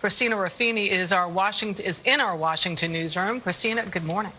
Christina Ruffini is in our Washington newsroom. Christina, good morning.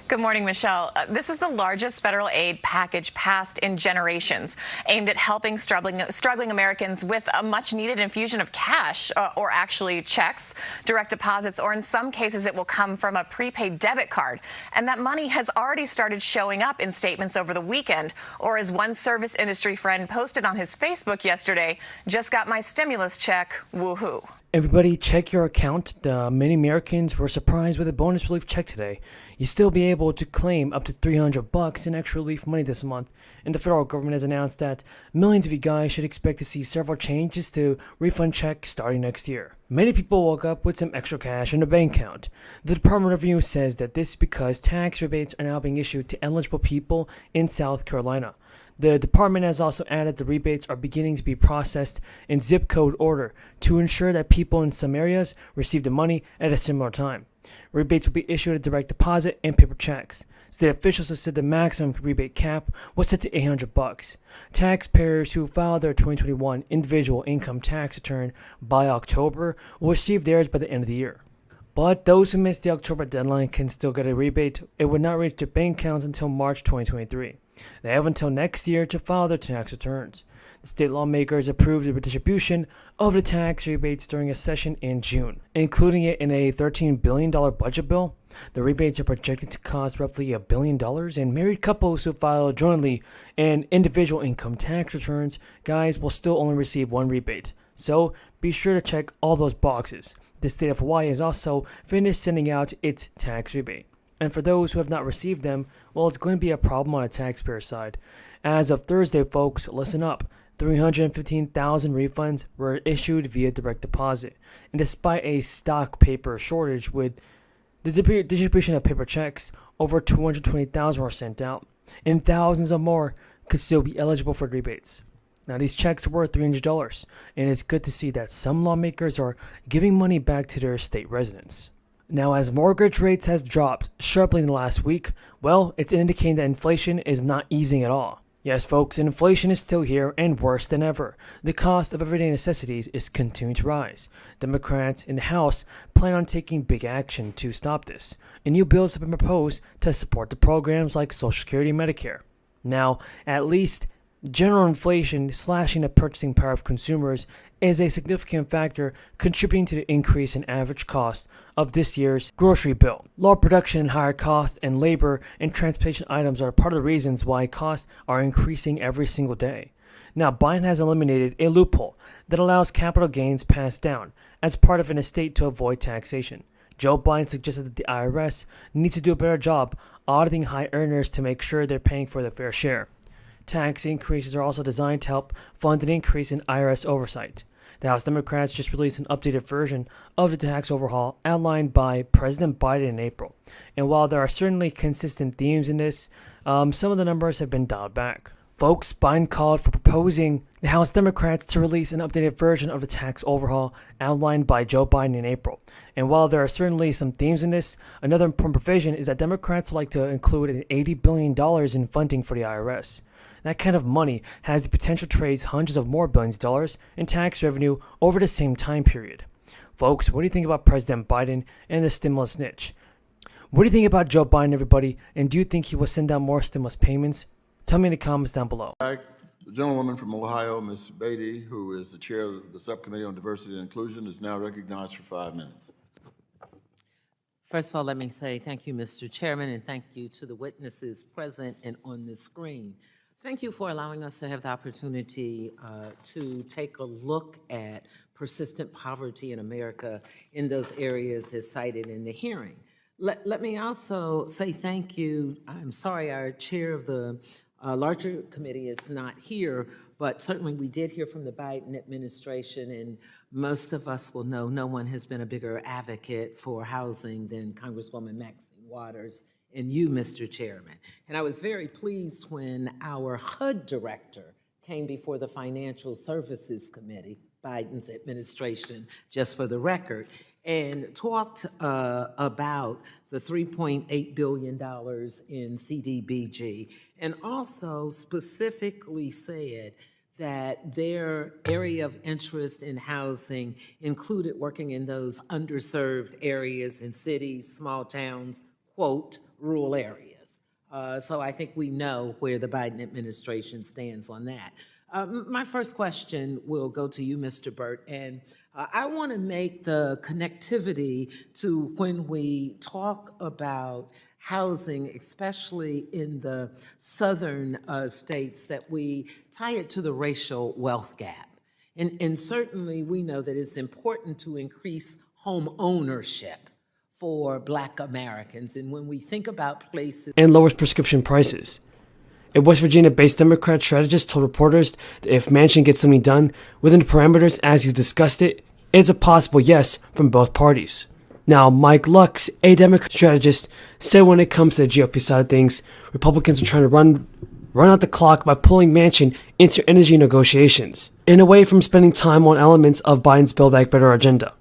Good morning, Michelle. This is the largest federal aid package passed in generations, aimed at helping struggling Americans with a much-needed infusion of cash, or actually checks, direct deposits, or in some cases it will come from a prepaid debit card. And that money has already started showing up in statements over the weekend, or as one service industry friend posted on his Facebook yesterday, "Just got my stimulus check, woohoo." Everybody check your account. Many Americans were surprised with a bonus relief check today. You'll still be able to claim up to $300 in extra relief money this month, and the federal government has announced that millions of you guys should expect to see several changes to refund checks starting next year. Many people woke up with some extra cash in their bank account. The Department of Revenue says that this is because tax rebates are now being issued to eligible people in South Carolina. The department has also added the rebates are beginning to be processed in zip code order to ensure that people in some areas receive the money at a similar time. Rebates will be issued at direct deposit and paper checks. State officials have said the maximum rebate cap was set to $800. Taxpayers who file their 2021 individual income tax return by October will receive theirs by the end of the year. But those who missed the October deadline can still get a rebate. It would not reach their bank accounts until March 2023. They have until next year to file their tax returns. The state lawmakers approved the redistribution of the tax rebates during a session in June, including it in a $13 billion budget bill. The rebates are projected to cost roughly $1 billion, and married couples who file jointly and individual income tax returns, guys, will still only receive one rebate. So be sure to check all those boxes. The state of Hawaii has also finished sending out its tax rebate. And for those who have not received them, well, it's going to be a problem on the taxpayer side. As of Thursday, folks, listen up. 315,000 refunds were issued via direct deposit. And despite a stock paper shortage with the distribution of paper checks, over 220,000 were sent out, and thousands of more could still be eligible for rebates. Now, these checks were $300, and it's good to see that some lawmakers are giving money back to their state residents. Now, as mortgage rates have dropped sharply in the last week, well, it's indicating that inflation is not easing at all. Yes, folks, inflation is still here and worse than ever. The cost of everyday necessities is continuing to rise. Democrats in the House plan on taking big action to stop this, and new bills have been proposed to support the programs like Social Security and Medicare. Now, at least general inflation slashing the purchasing power of consumers is a significant factor contributing to the increase in average cost of this year's grocery bill. Lower production and higher costs and labor and transportation items are part of the reasons why costs are increasing every single day. Now, Biden has eliminated a loophole that allows capital gains passed down as part of an estate to avoid taxation. Joe Biden suggested that the IRS needs to do a better job auditing high earners to make sure they're paying for their fair share. Tax increases are also designed to help fund an increase in IRS oversight. The House Democrats just released an updated version of the tax overhaul outlined by President Biden in April. And while there are certainly consistent themes in this, some of the numbers have been dialed back. Folks, Biden called for proposing the House Democrats to release an updated version of the tax overhaul outlined by Joe Biden in April. And while there are certainly some themes in this, another important provision is that Democrats like to include an $80 billion in funding for the IRS. That kind of money has the potential to raise hundreds of more billions of dollars in tax revenue over the same time period. Folks, what do you think about President Biden and the stimulus niche? What do you think about Joe Biden, everybody? And do you think he will send out more stimulus payments? Tell me in the comments down below. The gentlewoman from Ohio, Ms. Beatty, who is the chair of the Subcommittee on Diversity and Inclusion, is now recognized for 5 minutes. First of all, let me say thank you, Mr. Chairman, and thank you to the witnesses present and on the screen. Thank you for allowing us to have the opportunity to take a look at persistent poverty in America in those areas as cited in the hearing. Let me also say thank you. I'm sorry our chair of the larger committee is not here, but certainly we did hear from the Biden administration, and most of us will know no one has been a bigger advocate for housing than Congresswoman Maxine Waters and you, Mr. Chairman. And I was very pleased when our HUD director came before the Financial Services Committee, Biden's administration, just for the record, and talked about the $3.8 billion in CDBG, and also specifically said that their area of interest in housing included working in those underserved areas in cities, small towns, quote, rural areas. So I think we know where the Biden administration stands on that. My first question will go to you, Mr. Burt, and I want to make the connectivity to when we talk about housing, especially in the southern states, that we tie it to the racial wealth gap. And certainly we know that it's important to increase home ownership for Black Americans. And when we think about places and lowers prescription prices. A West Virginia-based Democrat strategist told reporters that if Manchin gets something done within the parameters as he's discussed it, it's a possible yes from both parties. Now, Mike Lux, a Democrat strategist, said when it comes to the GOP side of things, Republicans are trying to run out the clock by pulling Manchin into energy negotiations, and away from spending time on elements of Biden's Build Back Better agenda.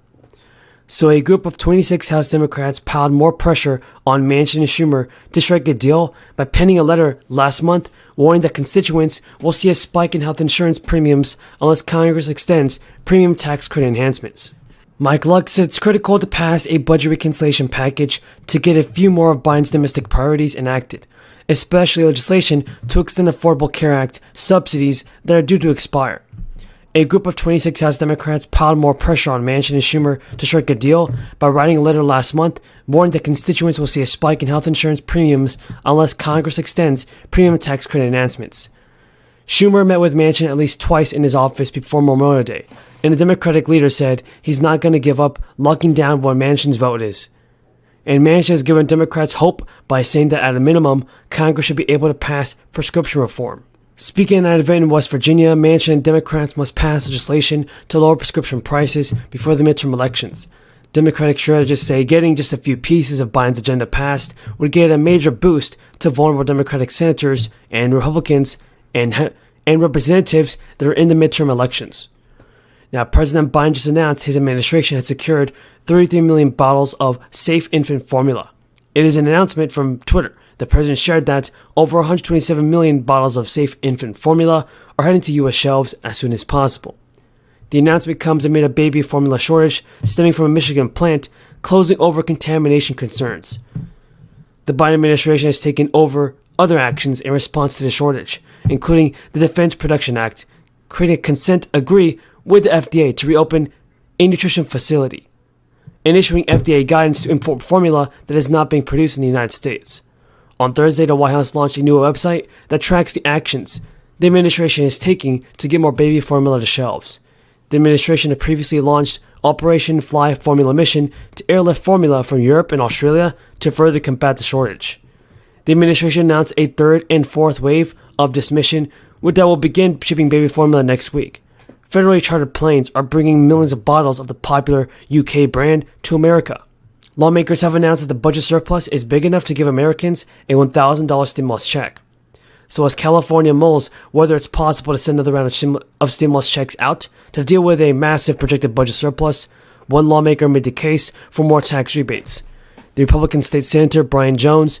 So a group of 26 House Democrats piled more pressure on Manchin and Schumer to strike a deal by penning a letter last month warning that constituents will see a spike in health insurance premiums unless Congress extends premium tax credit enhancements. Mike Lux said it's critical to pass a budget reconciliation package to get a few more of Biden's domestic priorities enacted, especially legislation to extend Affordable Care Act subsidies that are due to expire. A group of 26 House Democrats piled more pressure on Manchin and Schumer to strike a deal by writing a letter last month warning that constituents will see a spike in health insurance premiums unless Congress extends premium tax credit enhancements. Schumer met with Manchin at least twice in his office before Memorial Day, and the Democratic leader said he's not going to give up locking down what Manchin's vote is. And Manchin has given Democrats hope by saying that at a minimum, Congress should be able to pass prescription reform. Speaking at an event in West Virginia, Manchin and Democrats must pass legislation to lower prescription prices before the midterm elections. Democratic strategists say getting just a few pieces of Biden's agenda passed would get a major boost to vulnerable Democratic senators and Republicans and representatives that are in the midterm elections. Now, President Biden just announced his administration had secured 33 million bottles of safe infant formula. It is an announcement from Twitter. The president shared that over 127 million bottles of safe infant formula are heading to U.S. shelves as soon as possible. The announcement comes amid a baby formula shortage stemming from a Michigan plant closing over contamination concerns. The Biden administration has taken over other actions in response to the shortage, including the Defense Production Act, creating a consent decree with the FDA to reopen a nutrition facility, and issuing FDA guidance to import formula that is not being produced in the United States. On Thursday, the White House launched a new website that tracks the actions the administration is taking to get more baby formula to shelves. The administration had previously launched Operation Fly Formula Mission to airlift formula from Europe and Australia to further combat the shortage. The administration announced a third and fourth wave of this mission, that will begin shipping baby formula next week. Federally chartered planes are bringing millions of bottles of the popular UK brand to America. Lawmakers have announced that the budget surplus is big enough to give Americans a $1,000 stimulus check. So as California mulls whether it's possible to send another round of stimulus checks out to deal with a massive projected budget surplus, one lawmaker made the case for more tax rebates. The Republican state senator Brian Jones